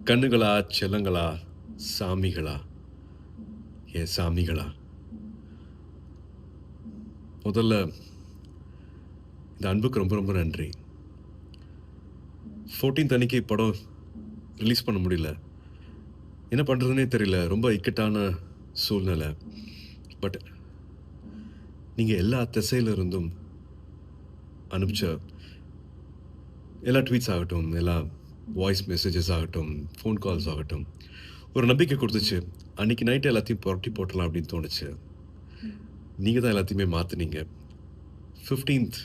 கண்ணுகளா, செல்லங்களா, சாமிகளா, என் சாமிகளா, முதல்ல இந்த அன்புக்கு ரொம்ப ரொம்ப நன்றி. 14த் அன்னைக்கு படம் ரிலீஸ் பண்ண முடியல. என்ன பண்றதுன்னே தெரியல. ரொம்ப இக்கட்டான சூழ்நிலை. பட் நீங்க எல்லா திசையில இருந்தும் அனுப்பிச்ச எல்லா ட்வீட்ஸ் ஆகட்டும், எல்லா வாய்ஸ் மெசேஜஸ் ஆகட்டும், ஃபோன் கால்ஸ் ஆகட்டும், ஒரு நம்பிக்கை குடுத்துச்சு. அன்னைக்கு நைட் எல்லாத்தையும் புரட்டி போட்டுறலாம் அப்படின்னு தோணுச்சு. நீங்க தான் எல்லாத்தையுமே மாத்துனீங்க. 15த்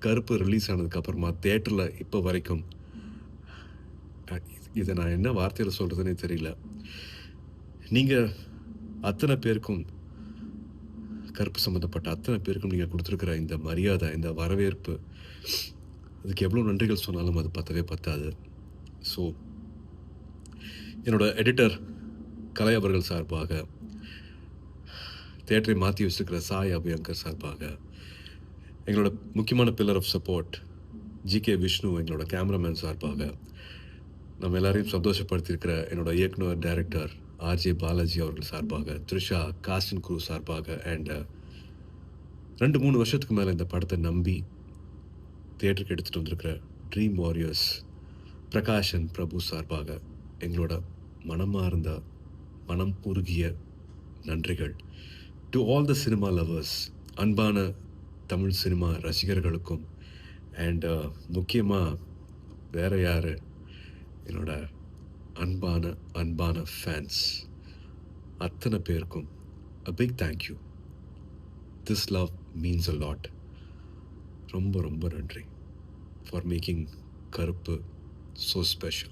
கருப்பு ரிலீஸ் ஆனதுக்கு அப்புறமா தியேட்டர்ல இப்ப வரைக்கும் இத நான் என்ன வார்த்தையில சொல்றதுன்னே தெரியல. நீங்க அத்தன பேருக்கும் கருப்பு சம்மந்தப்பட்ட அத்தன பேருக்கும் நீங்க குடுத்திருக்கிற இந்த மரியாதை, இந்த வரவேற்பு, அதுக்கு எவ்வளோ நன்றிகள் சொன்னாலும் அது பத்தவே பத்தாது. ஸோ, என்னோட எடிட்டர் கலை அவர்கள் சார்பாக, தியேட்டரை மாத்தி வச்சிருக்கிற சாய் அபியங்கர் சார்பாக, எங்களோட முக்கியமான pillar of support GK. Vishnu எங்களோட கேமராமேன் சார்பாக, நம்ம எல்லாரையும் சந்தோஷப்படுத்தியிருக்கிற என்னோட இயக்குனர், டைரக்டர் ஆர்.ஜே. பாலாஜி அவர்கள் சார்பாக, த்ரிஷா, காஸ்ட் அண்ட் க்ரூ சார்பாக அண்ட் 2, 3 வருஷத்துக்கு மேல இந்த படத்த நம்பி தியேட்டருக்கு எடுத்துட்டு வந்திருக்கிற ட்ரீம் வாரியர்ஸ் பிரகாஷ் அண்ட் பிரபு சார்பாக எங்களோட மனமார்ந்த, மனம் உருகிய நன்றிகள். To all the cinema lovers, அன்பான தமிழ் சினிமா ரசிகர்களுக்கும் அண்ட் முக்கியமா வேற யாரு, என்னோட அன்பான அன்பான ஃபேன்ஸ் அத்தனை பேருக்கும் a big thank you. This love means a lot. ரொம்ப ரொம்ப நன்றி ஃபார் மேக்கிங் கருப்பு so special.